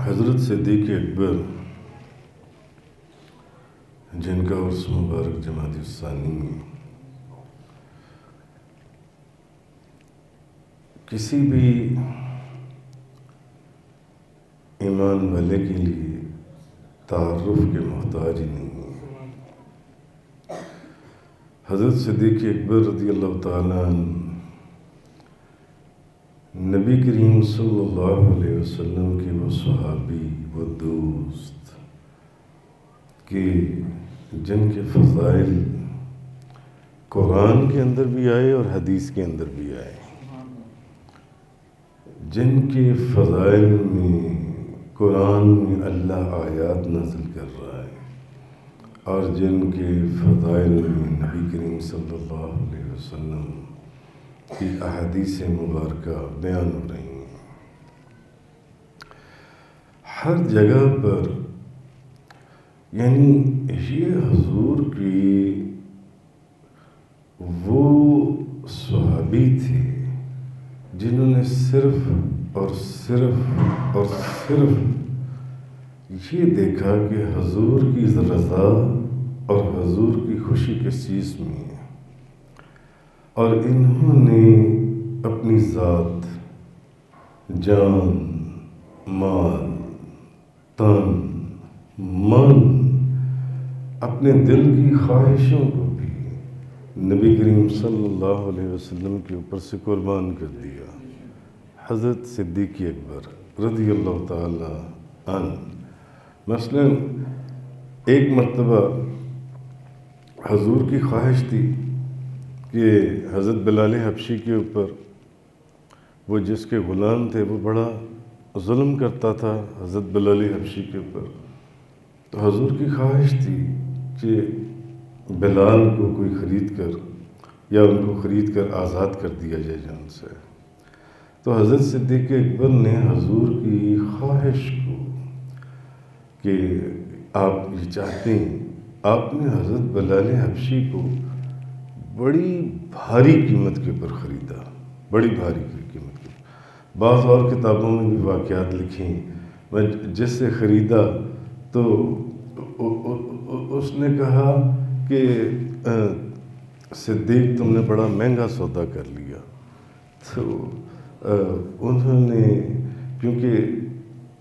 حضرت صدیق اکبر جن کا عرس مبارک جمادی الثانی میں کسی بھی ایمان والے کے لیے تعارف کے محتاج ہی نہیں ہے۔ حضرت صدیق اکبر رضی اللہ تعالیٰ عنہ نبی کریم صلی اللہ علیہ وسلم کے وہ صحابی وہ دوست کہ جن کے فضائل قرآن کے اندر بھی آئے اور حدیث کے اندر بھی آئے، جن کے فضائل میں قرآن میں اللہ آیات نازل کر رہا ہے اور جن کے فضائل میں نبی کریم صلی اللہ علیہ وسلم کی احادیث مبارکہ بیان ہو رہی ہیں۔ ہر جگہ پر یعنی یہ حضور کی وہ صحابی تھے جنہوں نے صرف اور صرف اور صرف یہ دیکھا کہ حضور کی رضا اور حضور کی خوشی کس چیز میں ہے، اور انہوں نے اپنی ذات، جان، مال، تن، من، اپنے دل کی خواہشوں کو بھی نبی کریم صلی اللہ علیہ وسلم کے اوپر سے قربان کر دیا۔ حضرت صدیق اکبر رضی اللہ تعالی عنہ مثلا ایک مرتبہ حضور کی خواہش تھی کہ حضرت بلال حبشی کے اوپر وہ جس کے غلام تھے وہ بڑا ظلم کرتا تھا حضرت بلال حبشی کے اوپر، تو حضور کی خواہش تھی کہ بلال کو کوئی خرید کر یا ان کو خرید کر آزاد کر دیا جائے جان سے۔ تو حضرت صدیق اکبر نے حضور کی خواہش کو کہ آپ یہ چاہتے ہیں، آپ نے حضرت بلال حبشی کو بڑی بھاری قیمت کے اوپر خریدا، بڑی بھاری قیمت کے اوپر۔ بعض اور کتابوں میں بھی واقعات لکھیں، میں جس سے خریدا تو اس نے کہا کہ صدیق تم نے بڑا مہنگا سودا کر لیا۔ تو انہوں نے کیونکہ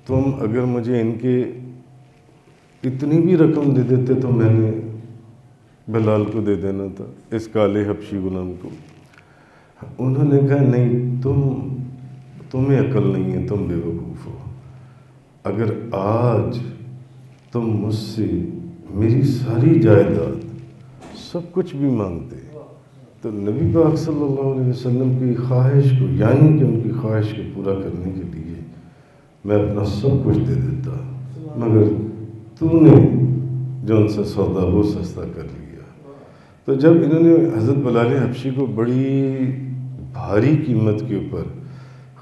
تم اگر مجھے ان کے اتنی بھی رقم دے دیتے تو میں نے بلال کو دے دینا تھا، اس کالے حبشی غلام کو۔ انہوں نے کہا نہیں، تمہیں عقل نہیں ہے، تم بے وقوف ہو۔ اگر آج تم مجھ سے میری ساری جائیداد سب کچھ بھی مانگتے تو نبی پاک صلی اللہ علیہ وسلم کی خواہش کو یعنی کہ ان کی خواہش کو پورا کرنے کے لیے میں اپنا سب کچھ دے دیتا، مگر تو نے جو ان سے سودا وہ سستا کر لیا۔ تو جب انہوں نے حضرت بلال حبشی کو بڑی بھاری قیمت کے اوپر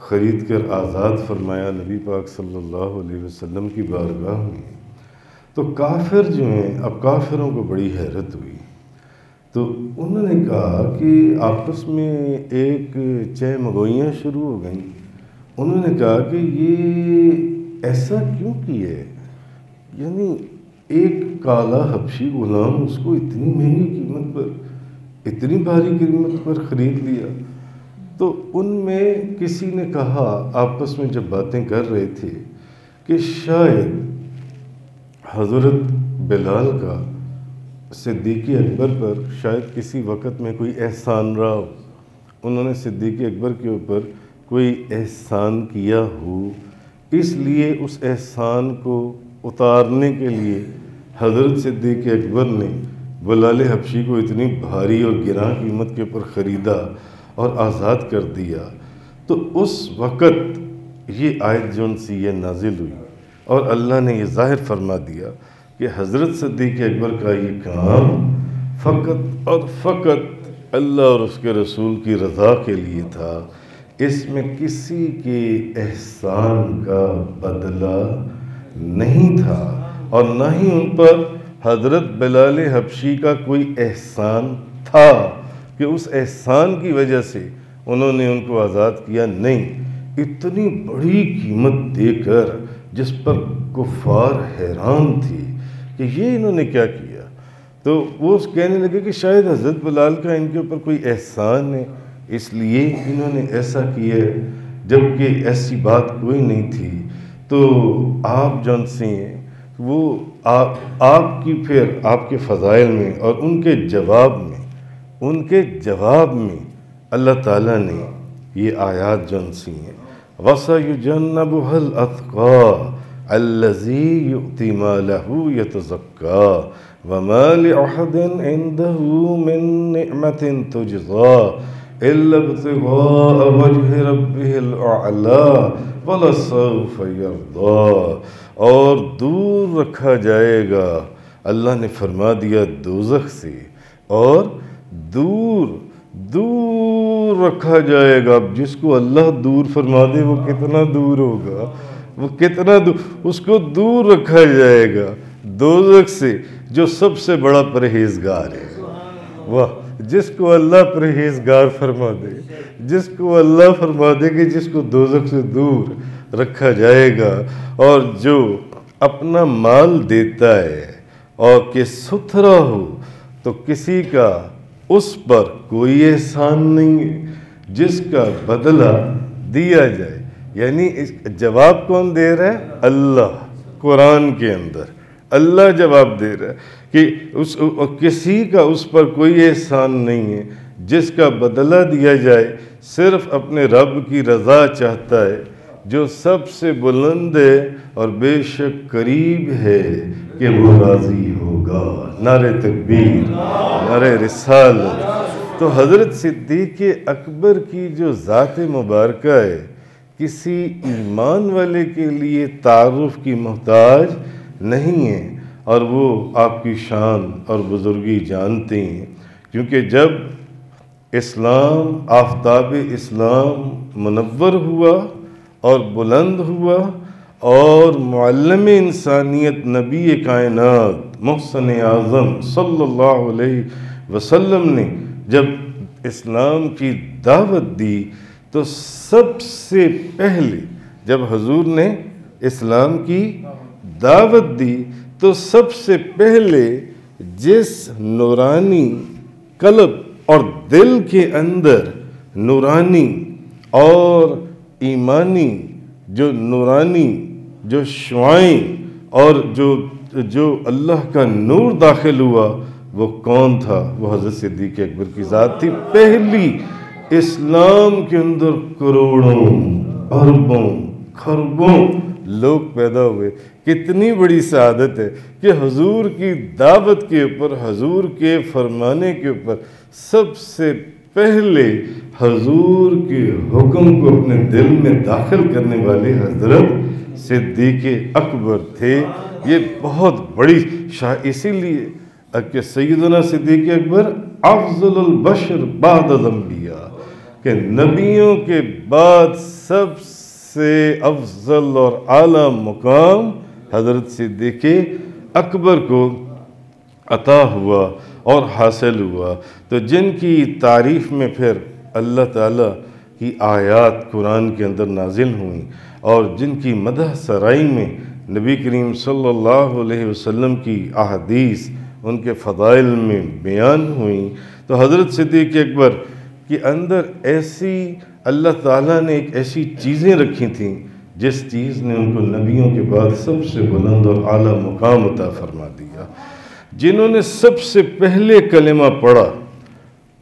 خرید کر آزاد فرمایا نبی پاک صلی اللہ علیہ وسلم کی بارگاہ میں، تو کافر جو ہیں، اب کافروں کو بڑی حیرت ہوئی، تو انہوں نے کہا کہ آپس میں ایک چہ مگوئیاں شروع ہو گئیں۔ انہوں نے کہا کہ یہ ایسا کیوں کیا ہے، یعنی ایک کالا حبشی غلام اس کو اتنی مہنگی قیمت پر، اتنی بھاری قیمت پر خرید لیا۔ تو ان میں کسی نے کہا آپس میں جب باتیں کر رہے تھے کہ شاید حضرت بلال کا صدیق اکبر پر شاید کسی وقت میں کوئی احسان رہا ہو، انہوں نے صدیق اکبر کے اوپر کوئی احسان کیا ہو، اس لیے اس احسان کو اتارنے کے لیے حضرت صدیق اکبر نے بلال حبشی کو اتنی بھاری اور گراں قیمت کے اوپر خریدا اور آزاد کر دیا۔ تو اس وقت یہ آیت جون سی یہ نازل ہوئی اور اللہ نے یہ ظاہر فرما دیا کہ حضرت صدیق اکبر کا یہ کام فقط اور فقط اللہ اور اس کے رسول کی رضا کے لیے تھا، اس میں کسی کے احسان کا بدلہ نہیں تھا، اور نہ ہی ان پر حضرت بلال حبشی کا کوئی احسان تھا کہ اس احسان کی وجہ سے انہوں نے ان کو آزاد کیا۔ نہیں، اتنی بڑی قیمت دے کر جس پر کفار حیران تھی کہ یہ انہوں نے کیا کیا. تو وہ کہنے لگے کہ شاید حضرت بلال کا ان کے اوپر کوئی احسان ہے، اس لیے انہوں نے ایسا کیا ہے، جبکہ ایسی بات کوئی نہیں تھی. تو آپ جون سے ہیں وہ آپ کی پھر آپ کے فضائل میں اور ان کے جواب میں اللہ تعالیٰ نے یہ آیات جون سی ہیں، وَسَيُجَنَّبُهَا الْأَتْقَى الَّذِي يُؤْتِي مَالَهُ يَتَزَكَّى وَمَا لِأَحَدٍ عِندَهُ مِن نِعْمَةٍ تُجْزَى إِلَّا ابْتِغَاءَ وَجْهِ رَبِّهِ الْأَعْلَى وَلَسَوْفَ يَرْضَى. اور دور رکھا جائے گا، اللہ نے فرما دیا دوزخ سے، اور دور رکھا جائے گا. اب جس کو اللہ دور فرما دے وہ کتنا دور ہوگا، وہ کتنا دور، اس کو دور رکھا جائے گا دوزخ سے جو سب سے بڑا پرہیزگار ہے. واہ، جس کو اللہ پرہیزگار فرما دے، جس کو اللہ فرما دے کہ جس کو دوزخ سے دور رکھا جائے گا، اور جو اپنا مال دیتا ہے اور کہ ستھرا ہو تو کسی کا اس پر کوئی احسان نہیں ہے، جس کا بدلہ دیا جائے. یعنی اس جواب کون دے رہا ہے؟ اللہ. قرآن کے اندر اللہ جواب دے رہا ہے کہ کسی کا اس پر کوئی احسان نہیں ہے، جس کا بدلہ دیا جائے صرف اپنے رب کی رضا چاہتا ہے جو سب سے بلند ہے اور بے شک قریب ہے کہ وہ راضی ہوگا. نعرہ تکبیر، نعرہ رسالت. تو حضرت صدیق اکبر کی جو ذات مبارکہ ہے کسی ایمان والے کے لیے تعارف کی محتاج نہیں ہے، اور وہ آپ کی شان اور بزرگی جانتے ہیں. کیونکہ جب اسلام، آفتاب اسلام منور ہوا اور بلند ہوا، اور معلم انسانیت نبی کائنات محسن اعظم صلی اللہ علیہ وسلم نے جب اسلام کی دعوت دی، تو سب سے پہلے جب حضور نے اسلام کی دعوت دی تو سب سے پہلے جس نورانی قلب اور دل کے اندر نورانی اور ایمانی جو شعائیں اور جو اللہ کا نور داخل ہوا، وہ کون تھا؟ وہ حضرت صدیق اکبر کی ذات تھی. پہلی اسلام کے اندر کروڑوں، اربوں، خربوں لوگ پیدا ہوئے. کتنی بڑی سعادت ہے کہ حضور کی دعوت کے اوپر، حضور کے فرمانے کے اوپر سب سے پہلے حضور کے حکم کو اپنے دل میں داخل کرنے والے حضرت صدیق اکبر تھے. یہ بہت بڑی اسی لیے کہ سیدنا صدیق اکبر افضل البشر بعد الانبیاء، کہ نبیوں کے بعد سب سے افضل اور اعلیٰ مقام حضرت صدیق اکبر کو عطا ہوا اور حاصل ہوا. تو جن کی تعریف میں پھر اللہ تعالیٰ کی آیات قرآن کے اندر نازل ہوئیں، اور جن کی مدح سرائی میں نبی کریم صلی اللہ علیہ وسلم کی احادیث ان کے فضائل میں بیان ہوئیں، تو حضرت صدیق اکبر کے اندر ایسی اللہ تعالیٰ نے ایک ایسی چیزیں رکھی تھیں جس چیز نے ان کو نبیوں کے بعد سب سے بلند اور اعلیٰ مقام عطا فرما دیا. جنہوں نے سب سے پہلے کلمہ پڑھا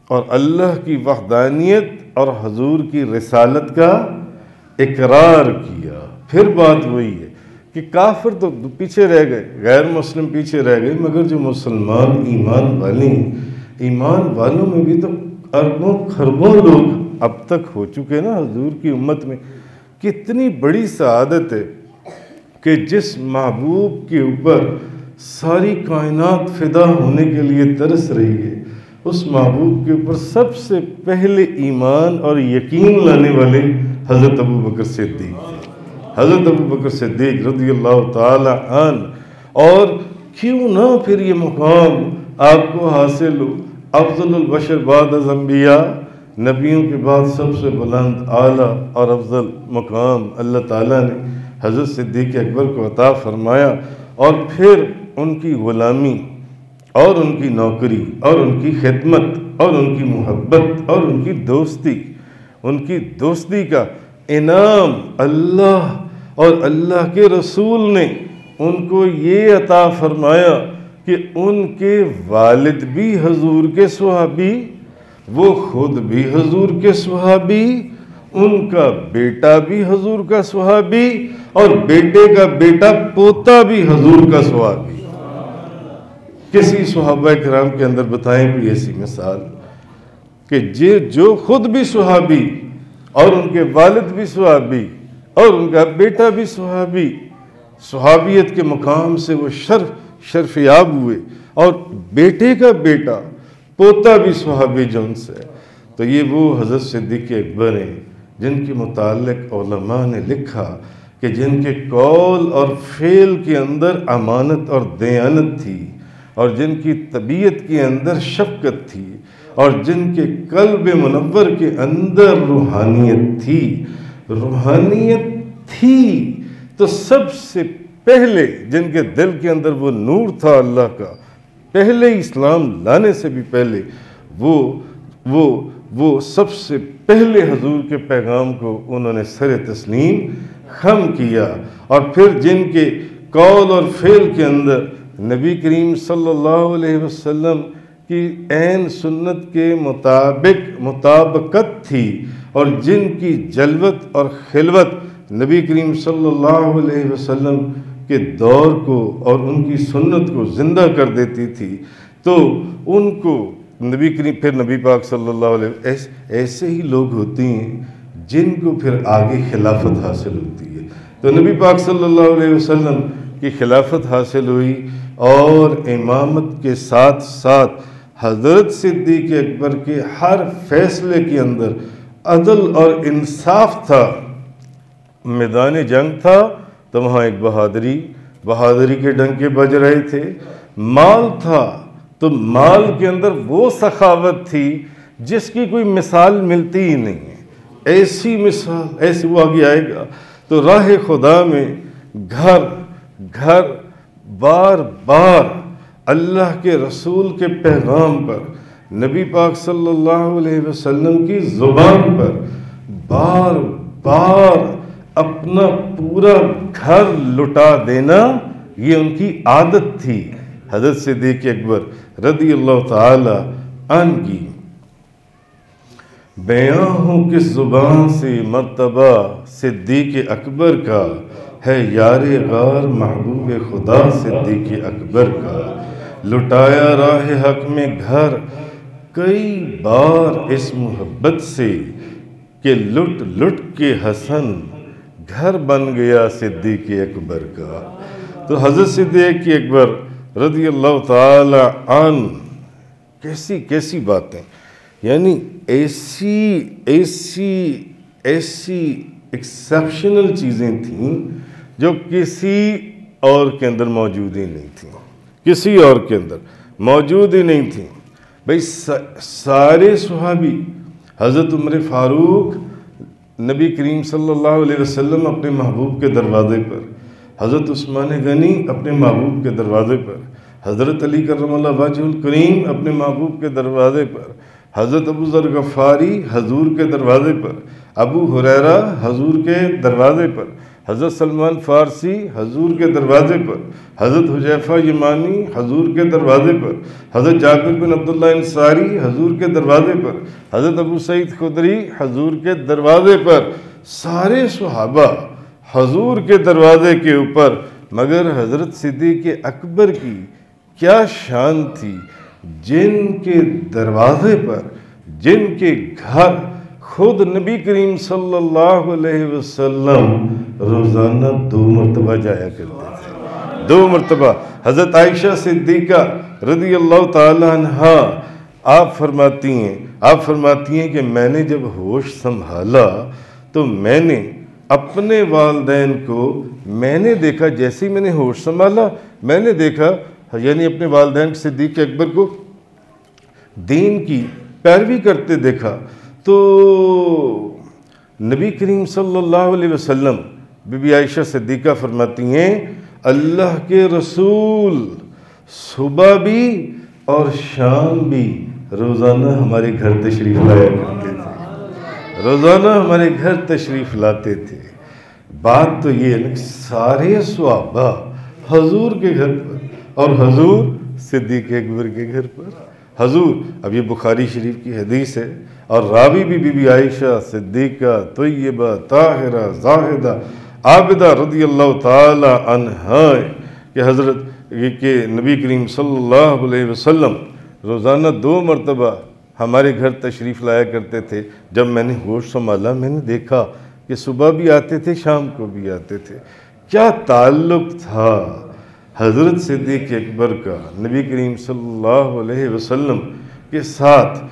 اور اللہ کی وحدانیت اور حضور کی رسالت کا اقرار کیا. پھر بات وہی ہے کہ کافر تو پیچھے رہ گئے، غیر مسلم پیچھے رہ گئے، مگر جو مسلمان ایمان والے ہیں، ایمان والوں میں بھی تو اربوں خربوں لوگ اب تک ہو چکے نا حضور کی امت میں. کتنی بڑی سعادت ہے کہ جس محبوب کے اوپر ساری کائنات فدا ہونے کے لیے ترس رہی ہے، اس محبوب کے اوپر سب سے پہلے ایمان اور یقین لانے والے حضرت ابوبکر صدیق تھے. حضرت ابوبکر صدیق رضی اللہ تعالی عنہ. اور کیوں نہ پھر یہ مقام آپ کو حاصل ہو، افضل البشر بعد از انبیاء، نبیوں کے بعد سب سے بلند، اعلیٰ اور افضل مقام اللہ تعالیٰ نے حضرت صدیق اکبر کو عطا فرمایا، اور پھر ان کی غلامی اور ان کی نوکری اور ان کی خدمت اور ان کی محبت اور ان کی دوستی کا انعام اللہ اور اللہ کے رسول نے ان کو یہ عطا فرمایا کہ ان کے والد بھی حضور کے صحابی، وہ خود بھی حضور کے صحابی، ان کا بیٹا بھی حضور کا صحابی، اور بیٹے کا بیٹا پوتا بھی حضور کا صحابی۔ کسی صحابہ کرام کے اندر بتائیں کوئی ایسی مثال کہ جو خود بھی صحابی اور ان کے والد بھی صحابی اور ان کا بیٹا بھی صحابی، صحابیت کے مقام سے وہ شرف یاب ہوئے، اور بیٹے کا بیٹا پوتا بھی صحابی جو ان سے۔ تو یہ وہ حضرت صدیق اکبر ہیں جن کے متعلق علماء نے لکھا کہ جن کے قول اور فعل کے اندر امانت اور دیانت تھی، اور جن کی طبیعت کے اندر شفقت تھی، اور جن کے قلب منور کے اندر روحانیت تھی، تو سب سے پہلے جن کے دل کے اندر وہ نور تھا اللہ کا، پہلے اسلام لانے سے بھی پہلے وہ سب سے پہلے حضور کے پیغام کو انہوں نے سر تسلیم خم کیا، اور پھر جن کے قول اور فعل کے اندر نبی کریم صلی اللہ علیہ وسلم کی عین سنت کے مطابقت تھی، اور جن کی جلوت اور خلوت نبی کریم صلی اللہ علیہ وسلم کے دور کو اور ان کی سنت کو زندہ کر دیتی تھی، تو ان کو پھر نبی پاک صلی اللہ علیہ وسلم ایسے ہی لوگ ہوتے ہیں جن کو پھر آگے خلافت حاصل ہوتی ہے۔ تو نبی پاک صلی اللہ علیہ وسلم کی خلافت حاصل ہوئی، اور امامت کے ساتھ ساتھ حضرت صدیق اکبر کے ہر فیصلے کے اندر عدل اور انصاف تھا۔ میدان جنگ تھا تو وہاں ایک بہادری کے ڈنکے بج رہے تھے، مال تھا تو مال کے اندر وہ سخاوت تھی جس کی کوئی مثال ملتی ہی نہیں ہے، ایسی مثال، ایسی وہ آگے آئے گا۔ تو راہ خدا میں گھر بار بار اللہ کے رسول کے پیغام پر، نبی پاک صلی اللہ علیہ وسلم کی زبان پر بار بار اپنا پورا گھر لٹا دینا، یہ ان کی عادت تھی حضرت صدیق اکبر رضی اللہ تعالی عنہ کی۔ بیاں ہوں کس زبان سے مرتبہ صدیق اکبر کا، ہے یار غار محبوب خدا صدیق اکبر کا۔ لٹایا راہ حق میں گھر کئی بار اس محبت سے، کہ لٹ لٹ کے حسن گھر بن گیا صدیق اکبر کا۔ تو حضرت صدیق اکبر رضی اللہ تعالی عنہ کیسی باتیں، یعنی ایسی ایکسیپشنل چیزیں تھیں جو کسی اور کے اندر موجود ہی نہیں تھیں، کسی اور کے اندر موجود ہی نہیں تھیں۔ بھئی سارے صحابی، حضرت عمر فاروق نبی کریم صلی اللہ علیہ وسلم اپنے محبوب کے دروازے پر، حضرت عثمان غنی اپنے محبوب کے دروازے پر، حضرت علی کرم اللہ وجہ الکریم اپنے محبوب کے دروازے پر، حضرت ابو ذر غفاری حضور کے دروازے پر، ابو ہریرہ حضور کے دروازے پر، حضرت سلمان فارسی حضور کے دروازے پر، حضرت حذیفہ یمانی حضور کے دروازے پر، حضرت جابر بن عبداللہ انصاری حضور کے دروازے پر، حضرت ابو سعید خدری حضور کے دروازے پر، سارے صحابہ حضور کے دروازے کے اوپر، مگر حضرت صدیق اکبر کی کیا شان تھی، جن کے دروازے پر، جن کے گھر خود نبی کریم صلی اللہ علیہ وسلم روزانہ 2 مرتبہ جایا کرتے تھے، 2 مرتبہ۔ حضرت عائشہ صدیقہ رضی اللہ تعالی عنہ آپ فرماتی ہیں کہ میں نے جب ہوش سنبھالا تو میں نے اپنے والدین کو میں نے دیکھا، جیسے ہی میں نے ہوش سنبھالا میں نے دیکھا، یعنی اپنے والدین صدیق اکبر کو دین کی پیروی کرتے دیکھا۔ تو نبی کریم صلی اللہ علیہ وسلم بی بی عائشہ صدیقہ فرماتی ہیں اللہ کے رسول صبح بھی اور شام بھی روزانہ ہمارے گھر تشریف لایا کرتے تھے، روزانہ ہمارے گھر تشریف لاتے تھے۔ بات تو یہ ہے کہ سارے صحابہ حضور کے گھر پر اور حضور صدیق اکبر کے گھر پر، حضور، اب یہ بخاری شریف کی حدیث ہے، اور راوی بھی بی بی عائشہ صدیقہ طیبہ طاہرہ زاہدہ عابدہ رضی اللہ تعالی عنہا کہ حضرت کہ نبی کریم صلی اللہ علیہ وسلم روزانہ 2 مرتبہ ہمارے گھر تشریف لایا کرتے تھے۔ جب میں نے ہوش سنبھالا میں نے دیکھا کہ صبح بھی آتے تھے شام کو بھی آتے تھے۔ کیا تعلق تھا حضرت صدیق اکبر کا نبی کریم صلی اللہ علیہ وسلم کے ساتھ؟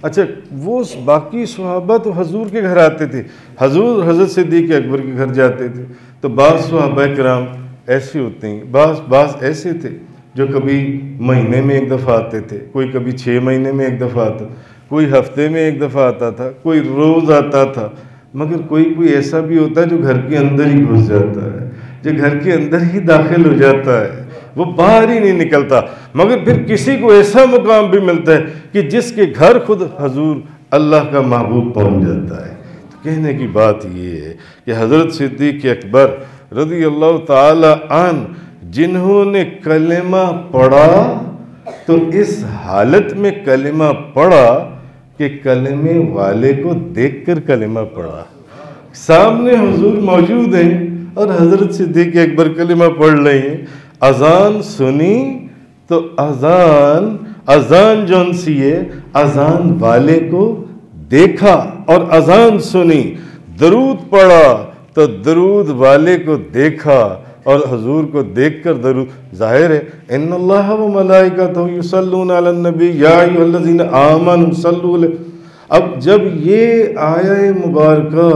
اچھا وہ باقی صحابہ تو حضور کے گھر آتے تھے، حضور حضرت صدیق اکبر کے گھر جاتے تھے، تو بعض صحابہ کرام ایسے ہوتے ہیں، بعض ایسے تھے جو کبھی مہینے میں 1 دفعہ آتے تھے، کوئی کبھی 6 مہینے میں 1 دفعہ آتا، کوئی ہفتے میں 1 دفعہ آتا تھا، کوئی روز آتا تھا، مگر کوئی ایسا بھی ہوتا ہے جو گھر کے اندر ہی گھس جاتا ہے، جو گھر کے اندر ہی داخل ہو جاتا ہے، وہ باہر ہی نہیں نکلتا۔ مگر پھر کسی کو ایسا مقام بھی ملتا ہے کہ جس کے گھر خود حضور اللہ کا محبوب پہنچ جاتا ہے۔ تو کہنے کی بات یہ ہے کہ حضرت صدیق اکبر رضی اللہ تعالی عنہ جنہوں نے کلمہ پڑھا تو اس حالت میں کلمہ پڑھا کہ کلمے والے کو دیکھ کر کلمہ پڑھا، سامنے حضور موجود ہیں اور حضرت صدیق اکبر کلمہ پڑھ رہے ہیں، اذان سنی تو اذان جون سی ہے، اذان والے کو دیکھا اور اذان سنی، درود پڑھا تو درود والے کو دیکھا اور حضور کو دیکھ کر درود، ظاہر ہے ان اللہ و ملائکتہ یصلون علی النبی یا ایھا الذین آمنوا صلوا علیہ۔ اب جب یہ آیہ مبارکہ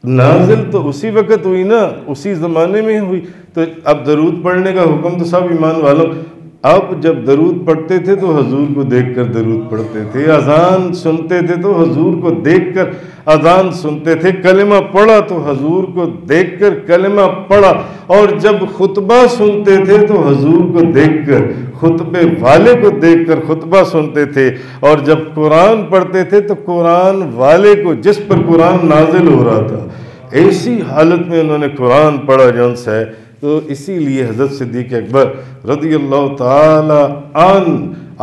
نازل تو اسی وقت ہوئی نا، اسی زمانے میں ہوئی، تو اب درود پڑھنے کا حکم تو سب ایمان والوں، اب جب درود پڑھتے تھے تو حضور کو دیکھ کر درود پڑھتے تھے، اذان سنتے تھے تو حضور کو دیکھ کر اذان سنتے تھے، کلمہ پڑھا تو حضور کو دیکھ کر کلمہ پڑھا، اور جب خطبہ سنتے تھے تو حضور کو دیکھ کر، خطبے والے کو دیکھ کر خطبہ سنتے تھے، اور جب قرآن پڑھتے تھے تو قرآن والے کو جس پر قرآن نازل ہو رہا تھا ایسی حالت میں انہوں نے قرآن پڑھا جون سے ہے۔ تو اسی لیے حضرت صدیق اکبر رضی اللہ تعالی عنہ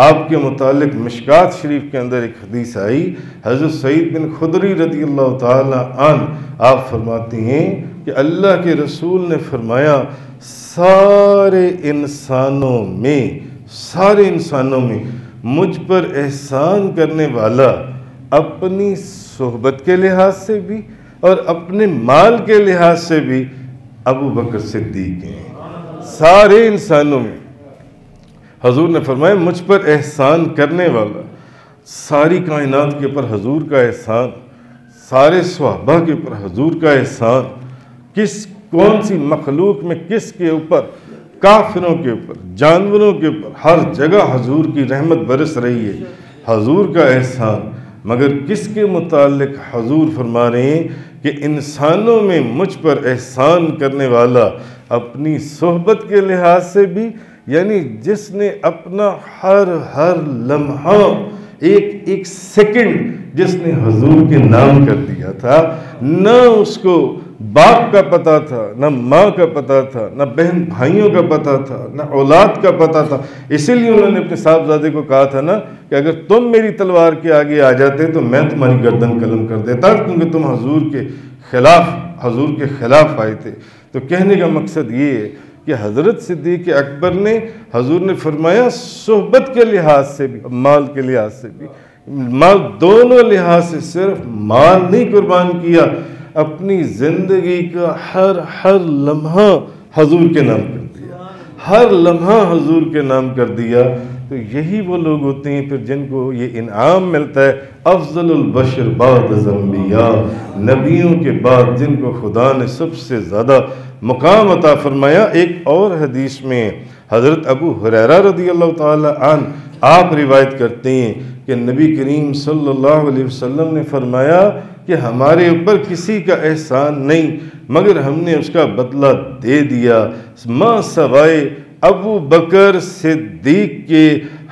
آپ کے متعلق مشکات شریف کے اندر ایک حدیث آئی، حضرت سعید بن خدری رضی اللہ تعالی عنہ آپ فرماتے ہیں کہ اللہ کے رسول نے فرمایا سارے انسانوں میں مجھ پر احسان کرنے والا اپنی صحبت کے لحاظ سے بھی اور اپنے مال کے لحاظ سے بھی ابو بکر صدیق ہیں۔ سارے انسانوں میں حضور نے فرمایا مجھ پر احسان کرنے والا، ساری کائنات کے اوپر حضور کا احسان، سارے صحابہ کے اوپر حضور کا احسان، کون سی مخلوق میں کس کے اوپر، کافروں کے اوپر، جانوروں کے اوپر، ہر جگہ حضور کی رحمت برس رہی ہے، حضور کا احسان۔ مگر کس کے متعلق حضور فرما رہے ہیں کہ انسانوں میں مجھ پر احسان کرنے والا اپنی صحبت کے لحاظ سے بھی، یعنی جس نے اپنا ہر لمحہ ایک سیکنڈ جس نے حضور کے نام کر دیا تھا، نہ اس کو باپ کا پتہ تھا، نہ ماں کا پتہ تھا، نہ بہن بھائیوں کا پتہ تھا، نہ اولاد کا پتہ تھا، اسی لیے انہوں نے اپنے صاحبزادے کو کہا تھا نا کہ اگر تم میری تلوار کے آگے آ جاتے تو میں تمہاری گردن قلم کر دیتا، کیونکہ تم حضور کے خلاف آئے تھے۔ تو کہنے کا مقصد یہ ہے کہ حضرت صدیق اکبر نے، حضور نے فرمایا صحبت کے لحاظ سے بھی، مال کے لحاظ سے بھی، مال دونوں لحاظ سے، صرف مال نہیں قربان کیا، اپنی زندگی کا ہر لمحہ حضور کے نام کر دیا، ہر لمحہ حضور کے نام کر دیا۔ تو یہی وہ لوگ ہوتے ہیں پھر جن کو یہ انعام ملتا ہے، افضل البشر بعد الانبیاء، نبیوں کے بعد جن کو خدا نے سب سے زیادہ مقام عطا فرمایا۔ ایک اور حدیث میں حضرت ابو ہریرہ رضی اللہ تعالی عنہ آپ روایت کرتے ہیں کہ نبی کریم صلی اللہ علیہ وسلم نے فرمایا کہ ہمارے اوپر کسی کا احسان نہیں مگر ہم نے اس کا بدلہ دے دیا، ماں سوائے ابو بکر صدیق کے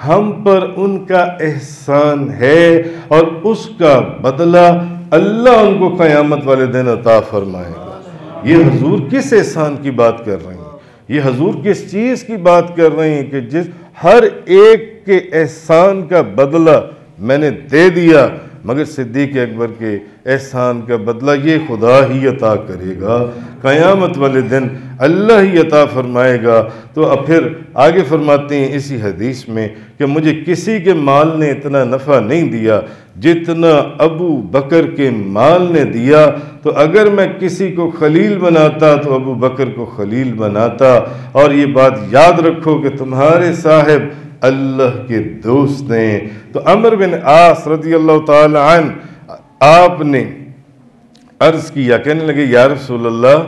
ہم پر ان کا احسان ہے اور اس کا بدلہ اللہ ان کو قیامت والے دن عطا فرمائے گا۔ یہ حضور کس احسان کی بات کر رہے ہیں؟ یہ حضور کس چیز کی بات کر رہے ہیں کہ جس ہر ایک کے احسان کا بدلہ میں نے دے دیا، مگر صدیق اکبر کے احسان کا بدلہ یہ خدا ہی عطا کرے گا، قیامت والے دن اللہ ہی عطا فرمائے گا۔ تو اب پھر آگے فرماتے ہیں اسی حدیث میں کہ مجھے کسی کے مال نے اتنا نفع نہیں دیا جتنا ابو بکر کے مال نے دیا، تو اگر میں کسی کو خلیل بناتا تو ابو بکر کو خلیل بناتا۔ اور یہ بات یاد رکھو کہ تمہارے صاحب اللہ کے دوست ہیں۔ تو عمر بن عاص رضی اللہ تعالی عنہ آپ نے عرض کیا، کہنے لگے یا رسول اللہ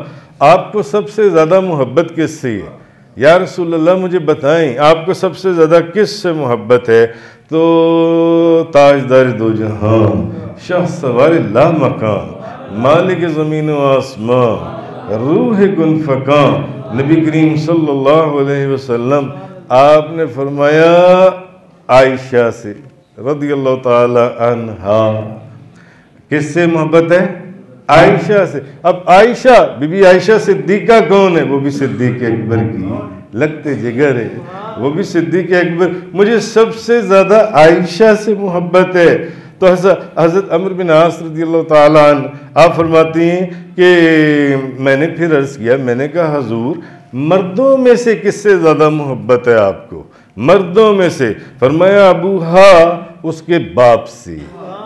آپ کو سب سے زیادہ محبت کس سے ہے؟ یا رسول اللہ مجھے بتائیں آپ کو سب سے زیادہ کس سے محبت ہے؟ تو تاجدار دو جہان، شاہ سوار لا مکان، مالک زمین و آسمان، روح کن فکان، نبی کریم صلی اللہ علیہ وسلم آپ نے فرمایا عائشہ سے رضی اللہ تعالی عنہا۔ کس سے محبت ہے؟ عائشہ سے۔ اب عائشہ بی بی عائشہ صدیقہ کون ہے؟ وہ بھی صدیق اکبر کی لگتے جگر ہے، وہ بھی صدیق اکبر۔ مجھے سب سے زیادہ عائشہ سے محبت ہے۔ تو حضرت عمر بن عاص رضی اللہ تعالیٰ عنہ آپ فرماتے ہیں کہ میں نے پھر عرض کیا، میں نے کہا حضور مردوں میں سے کس سے زیادہ محبت ہے آپ کو؟ مردوں میں سے؟ فرمایا ابوہا، اس کے باپ سے،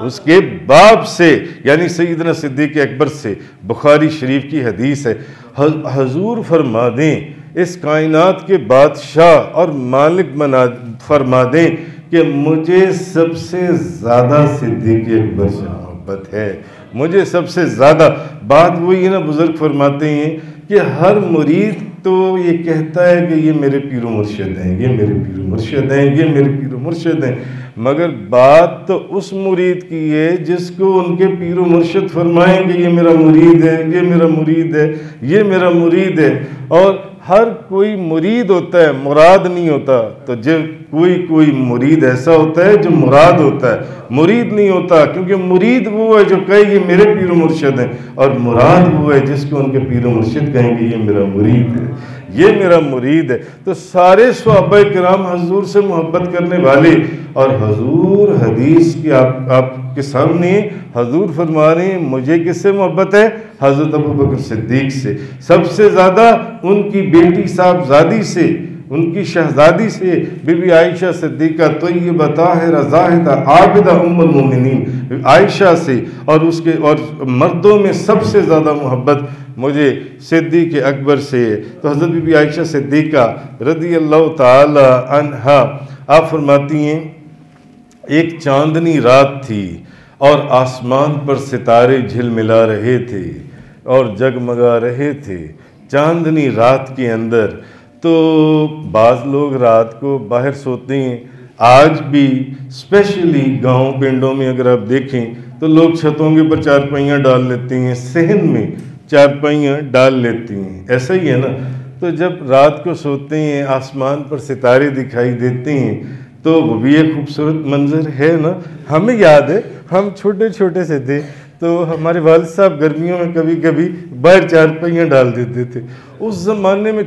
اس کے باپ سے، یعنی سیدنا صدیق اکبر سے۔ بخاری شریف کی حدیث ہے۔ حضور فرما دیں اس کائنات کے بادشاہ اور مالک فرما دیں کہ مجھے سب سے زیادہ صدیق اکبر سے محبت ہے، مجھے سب سے زیادہ۔ بات وہی ہے نا، بزرگ فرماتے ہیں کہ ہر مرید تو یہ کہتا ہے کہ یہ میرے پیر و مرشد ہیں، یہ میرے پیر و مرشد ہیں، یہ میرے پیر و مرشد ہیں، مگر بات تو اس مرید کی ہے جس کو ان کے پیر و مرشد فرمائیں کہ یہ میرا مرید ہے، یہ میرا مرید ہے، یہ میرا مرید ہے۔ اور ہر کوئی مرید ہوتا ہے، مراد نہیں ہوتا۔ تو جب کوئی مرید ایسا ہوتا ہے جو مراد ہوتا ہے، مرید نہیں ہوتا، کیونکہ مرید وہ ہے جو کہے یہ میرے پیر و مرشد ہیں، اور مراد وہ ہے جس کو ان کے پیر و مرشد کہیں گے یہ میرا مرید ہے، یہ میرا مرید ہے۔ تو سارے صحابہ کرام حضور سے محبت کرنے والے، اور حضور حدیث کی آپ کے سامنے حضور فرما رہے ہیں مجھے کس سے محبت ہے؟ حضرت ابوبکر صدیق سے، سب سے زیادہ ان کی بیٹی صاحبزادی سے، ان کی شہزادی سے، بی بی عائشہ صدیقہ طیبہ طاہرہ زاہدہ عابدہ ام المومنین عائشہ سے، اور مردوں میں سب سے زیادہ محبت مجھے صدیق اکبر سے ہے۔ تو حضرت بی بی عائشہ صدیقہ رضی اللہ تعالی عنہا آپ فرماتی ہیں ایک چاندنی رات تھی اور آسمان پر ستارے جھلملا رہے تھے اور جگمگا رہے تھے چاندنی رات کے اندر۔ تو بعض لوگ رات کو باہر سوتے ہیں، آج بھی اسپیشلی گاؤں پنڈوں میں اگر آپ دیکھیں تو لوگ چھتوں کے اوپر چارپائیاں ڈال لیتے ہیں، صحن میں چارپائیاں ڈال لیتی ہیں، ایسا ہی ہے نا۔ تو جب رات کو سوتے ہیں آسمان پر ستارے دکھائی دیتے ہیں تو وہ بھی ایک خوبصورت منظر ہے نا۔ ہمیں یاد ہے ہم چھوٹے چھوٹے سے تھے تو ہمارے والد صاحب گرمیوں میں کبھی کبھی باہر چارپائیاں ڈال دیتے تھے۔ اس زمانے میں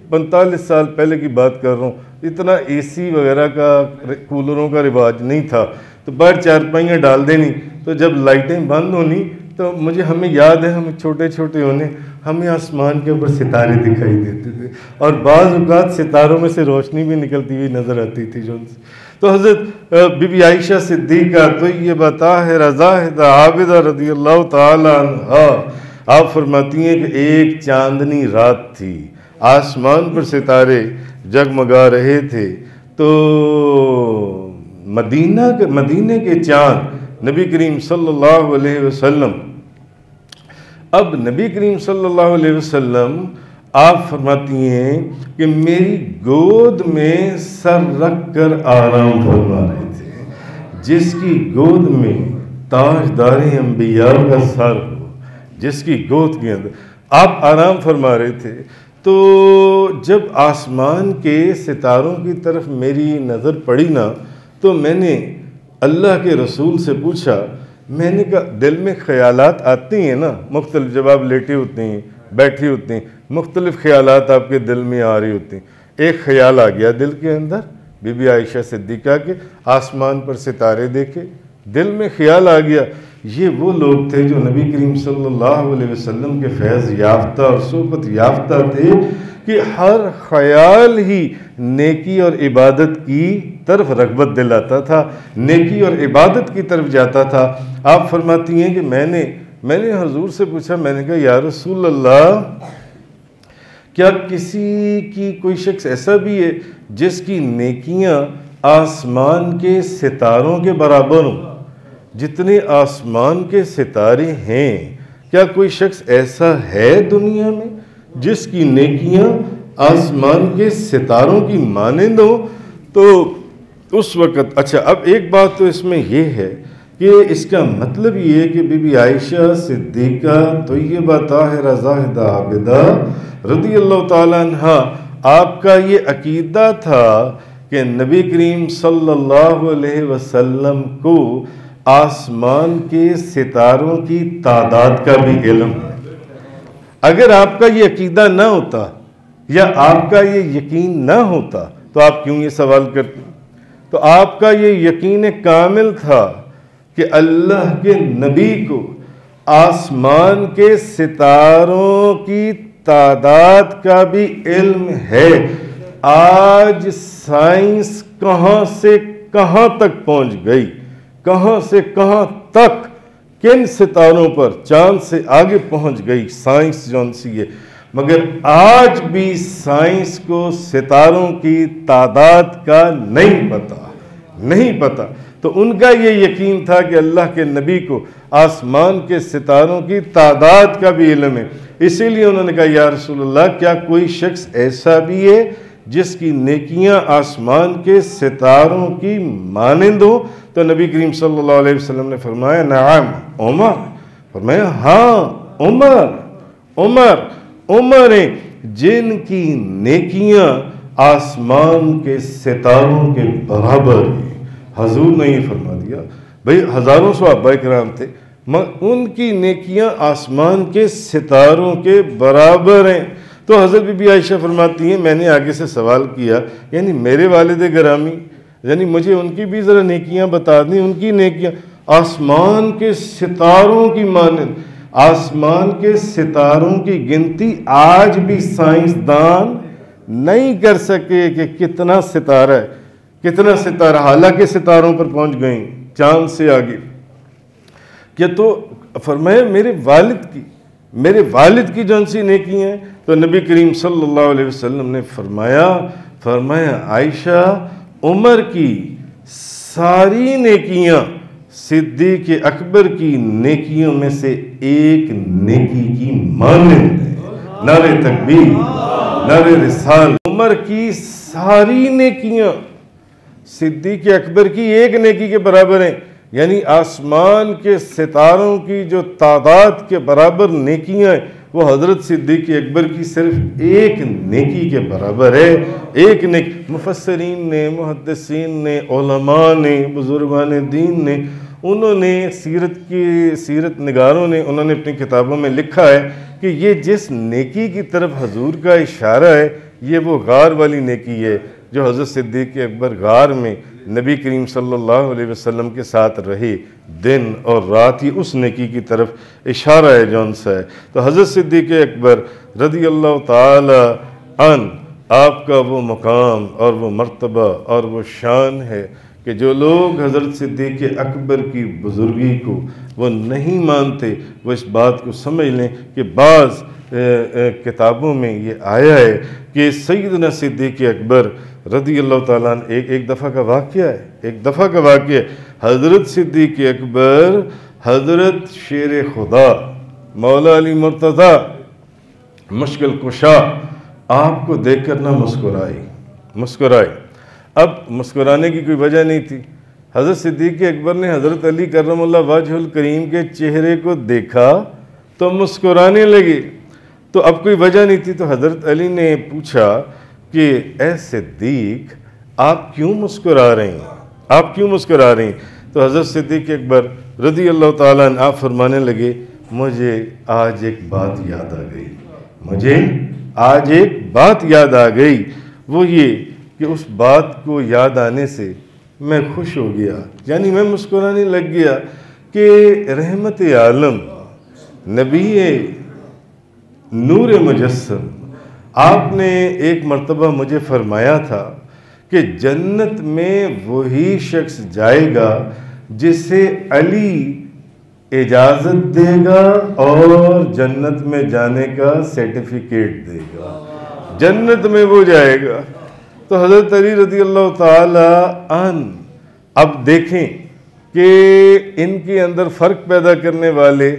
45 سال پہلے کی بات کر رہا ہوں، اتنا اے سی وغیرہ کا کولروں کا رواج نہیں تھا، تو باہر چارپائیاں ڈال دینی، تو جب لائٹیں بند ہونی تو ہمیں یاد ہے ہم چھوٹے چھوٹے ہونے ہمیں آسمان کے اوپر ستارے دکھائی دیتے تھے، اور بعض اوقات ستاروں میں سے روشنی بھی نکلتی ہوئی نظر آتی تھی جو تو حضرت بی بی عائشہ صدیقہ طیبہ طاہرہ زاہدہ عابدہ رضی اللہ تعالی عنہا آپ فرماتی ہیں کہ ایک چاندنی رات تھی، آسمان پر ستارے جگمگا رہے تھے، تو مدینہ کے چاند نبی کریم صلی اللہ علیہ وسلم، اب نبی کریم صلی اللہ علیہ وسلم آپ فرماتی ہیں کہ میری گود میں سر رکھ کر آرام فرما رہے تھے، جس کی گود میں تاجدار انبیاء کا سر ہو، جس کی گود کے اندر آپ آرام فرما رہے تھے۔ تو جب آسمان کے ستاروں کی طرف میری نظر پڑی نا، تو میں نے اللہ کے رسول سے پوچھا، میں نے کہا دل میں خیالات آتے ہیں نا مختلف، جب آپ لیٹے ہوتے ہیں بیٹھے ہوتے ہیں مختلف خیالات آپ کے دل میں آ رہے ہوتے ہیں۔ ایک خیال آ گیا دل کے اندر، بی بی عائشہ صدیقہ کے آسمان پر ستارے دیکھے، دل میں خیال آ گیا یہ وہ لوگ تھے جو نبی کریم صلی اللہ علیہ وسلم کے فیض یافتہ اور صحبت یافتہ تھے کہ ہر خیال ہی نیکی اور عبادت کی طرف رغبت دلاتا تھا، نیکی اور عبادت کی طرف جاتا تھا۔ آپ فرماتی ہیں کہ میں نے حضور سے پوچھا، میں نے کہا یا رسول اللہ، کیا کسی کی کوئی شخص ایسا بھی ہے جس کی نیکیاں آسمان کے ستاروں کے برابر ہوں؟ جتنے آسمان کے ستارے ہیں، کیا کوئی شخص ایسا ہے دنیا میں جس کی نیکیاں آسمان کے ستاروں کی مانند ہوں؟ تو اس وقت اچھا، اب ایک بات تو اس میں یہ ہے کہ اس کا مطلب یہ ہے کہ بی بی عائشہ صدیقہ طیبہ طاہرہ زاہدہ عابدہ رضی اللہ تعالیٰ عنہ، آپ کا یہ عقیدہ تھا کہ نبی کریم صلی اللہ علیہ وسلم کو آسمان کے ستاروں کی تعداد کا بھی علم ہے۔ اگر آپ کا یہ عقیدہ نہ ہوتا یا آپ کا یہ یقین نہ ہوتا تو آپ کیوں یہ سوال کرتے؟ تو آپ کا یہ یقین کامل تھا کہ اللہ کے نبی کو آسمان کے ستاروں کی تعداد کا بھی علم ہے۔ آج سائنس کہاں سے کہاں تک پہنچ گئی، کہاں سے کہاں تک، کن ستاروں پر، چاند سے آگے پہنچ گئی سائنس جون سی ہے، مگر آج بھی سائنس کو ستاروں کی تعداد کا نہیں پتا۔ تو ان کا یہ یقین تھا کہ اللہ کے نبی کو آسمان کے ستاروں کی تعداد کا بھی علم ہے، اسی لیے انہوں نے کہا یا رسول اللہ، کیا کوئی شخص ایسا بھی ہے جس کی نیکیاں آسمان کے ستاروں کی مانند ہو؟ تو نبی کریم صلی اللہ علیہ وسلم نے فرمایا نعم عمر، فرمایا ہاں عمر ہیں جن کی نیکیاں آسمان کے ستاروں کے برابر ہیں۔ حضور نے یہ فرما دیا، بھئی ہزاروں صحابہ کرام تھے، ان کی نیکیاں آسمان کے ستاروں کے برابر ہیں۔ تو حضرت بی بی عائشہ فرماتی ہیں میں نے آگے سے سوال کیا، یعنی میرے والد گرامی، یعنی مجھے ان کی بھی ذرا نیکیاں بتا دیں، ان کی نیکیاں آسمان کے ستاروں کی مانند۔ آسمان کے ستاروں کی گنتی آج بھی سائنسدان نہیں کر سکے کہ کتنا ستارہ ہے، کتنا ستارہ، حالانکہ ستاروں پر پہنچ گئیں چاند سے آگے۔ کیا تو فرمایا میرے والد کی جون سی نیکیاں ہیں؟ تو نبی کریم صلی اللہ علیہ وسلم نے فرمایا عائشہ، عمر کی ساری نیکیاں صدیق اکبر کی نیکیوں میں سے ایک نیکی کی مانند ہے۔ نعرہ تکبیر، نعرہ رسال۔ عمر کی ساری نیکیاں صدیق اکبر کی ایک نیکی کے برابر ہیں، یعنی آسمان کے ستاروں کی جو تعداد کے برابر نیکیاں ہیں وہ حضرت صدیق اکبر کی صرف ایک نیکی کے برابر ہے۔ ایک نیکی، مفسرین نے، محدثین نے، علماء نے، بزرگان دین نے، انہوں نے سیرت نگاروں نے، انہوں نے اپنی کتابوں میں لکھا ہے کہ یہ جس نیکی کی طرف حضور کا اشارہ ہے یہ وہ غار والی نیکی ہے جو حضرت صدیق اکبر غار میں نبی کریم صلی اللہ علیہ وسلم کے ساتھ رہے دن اور رات، یہ اس نیکی کی طرف اشارہ ہے جون سا ہے۔ تو حضرت صدیق اکبر رضی اللہ تعالی عنہ، آپ کا وہ مقام اور وہ مرتبہ اور وہ شان ہے کہ جو لوگ حضرت صدیق اکبر کی بزرگی کو وہ نہیں مانتے، وہ اس بات کو سمجھ لیں کہ بعض کتابوں میں یہ آیا ہے کہ سیدنا صدیق اکبر رضی اللہ تعالیٰ عنہ، ایک دفعہ کا واقعہ ہے، حضرت صدیق اکبر، حضرت شیر خدا مولا علی مرتضیٰ مشکل کشا آپ کو دیکھ کر نہ مسکرائے۔ اب مسکرانے کی کوئی وجہ نہیں تھی۔ حضرت صدیق اکبر نے حضرت علی کرم اللہ وجہ الکریم کے چہرے کو دیکھا تو مسکرانے لگے، تو اب کوئی وجہ نہیں تھی۔ تو حضرت علی نے پوچھا کہ اے صدیق آپ کیوں مسکرا رہے ہیں؟ تو حضرت صدیق اکبر رضی اللہ تعالیٰ عنہ آپ فرمانے لگے مجھے آج ایک بات یاد آ گئی، وہ یہ کہ اس بات کو یاد آنے سے میں خوش ہو گیا، یعنی میں مسکرانے لگ گیا کہ رحمت عالم نبی نور مجسم آپ نے ایک مرتبہ مجھے فرمایا تھا کہ جنت میں وہی شخص جائے گا جسے علی اجازت دے گا اور جنت میں جانے کا سرٹیفکیٹ دے گا، جنت میں وہ جائے گا۔ تو حضرت علی رضی اللہ تعالی عنہ اب دیکھیں کہ ان کے اندر فرق پیدا کرنے والے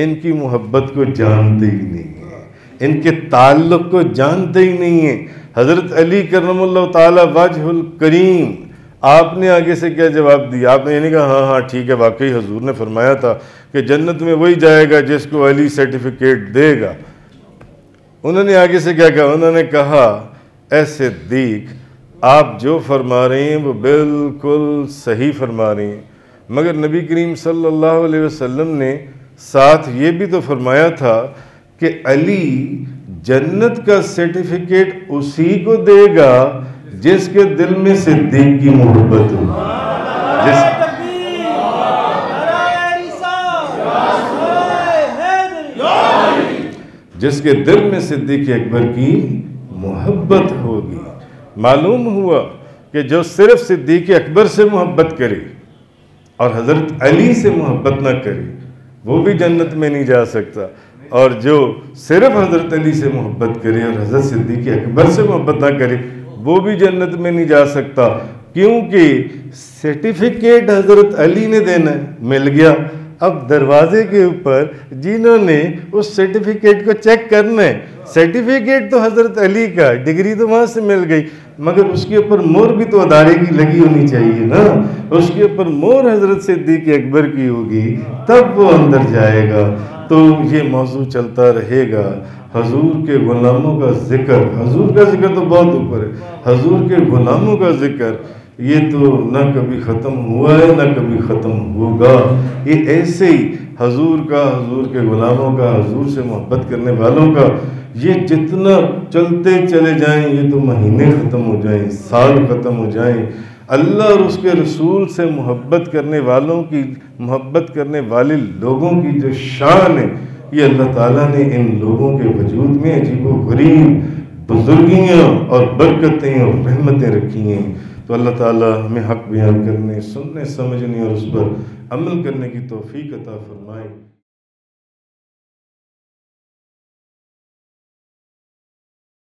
ان کی محبت کو جانتے ہی نہیں ہیں، ان کے تعلق کو جانتے ہی نہیں ہیں۔ حضرت علی کرم اللہ تعالی وجہ الکریم آپ نے آگے سے کیا جواب دیا؟ آپ نے یہ نہیں کہا ہاں ٹھیک ہے واقعی حضور نے فرمایا تھا کہ جنت میں وہی جائے گا جس کو علی سرٹیفکیٹ دے گا۔ انہوں نے آگے سے کیا کہا؟ انہوں نے کہا اے صدیق آپ جو فرما رہے ہیں وہ بالکل صحیح فرما رہے ہیں، مگر نبی کریم صلی اللہ علیہ وسلم نے ساتھ یہ بھی تو فرمایا تھا کہ علی جنت کا سرٹیفکیٹ اسی کو دے گا جس کے دل میں صدیق کی محبت ہو، جس کے دل میں صدیق اکبر کی محبت ہوگی۔ معلوم ہوا کہ جو صرف صدیق اکبر سے محبت کرے اور حضرت علی سے محبت نہ کرے وہ بھی جنت میں نہیں جا سکتا، اور جو صرف حضرت علی سے محبت کرے اور حضرت صدیق اکبر سے محبت نہ کرے وہ بھی جنت میں نہیں جا سکتا، کیونکہ سرٹیفکیٹ حضرت علی نے دینا ہے، مل گیا۔ اب دروازے کے اوپر جنہوں نے اس سرٹیفکیٹ کو چیک کرنا ہے، سرٹیفکیٹ تو حضرت علی کا، ڈگری تو وہاں سے مل گئی، مگر اس کے اوپر مہر بھی تو ادارے کی لگی ہونی چاہیے نا، اس کے اوپر مہر حضرت صدیق اکبر کی ہوگی تب وہ اندر جائے گا۔ تو یہ موضوع چلتا رہے گا، حضور کے غلاموں کا ذکر، حضور کا ذکر تو بہت اوپر ہے، حضور کے غلاموں کا ذکر یہ تو نہ کبھی ختم ہوا ہے نہ کبھی ختم ہوگا۔ یہ ایسے ہی حضور کا، حضور کے غلاموں کا، حضور سے محبت کرنے والوں کا یہ جتنا چلتے چلے جائیں یہ تو مہینے ختم ہو جائیں، سال ختم ہو جائیں۔ اللہ اور اس کے رسول سے محبت کرنے والوں کی، محبت کرنے والے لوگوں کی جو شان ہے یہ اللہ تعالیٰ نے ان لوگوں کے وجود میں عجیب و غریب بزرگیاں اور برکتیں اور رحمتیں رکھی ہیں۔ تو اللہ تعالیٰ ہمیں حق بیان کرنے، سننے، سمجھنے اور اس پر عمل کرنے کی توفیق عطا فرمائے۔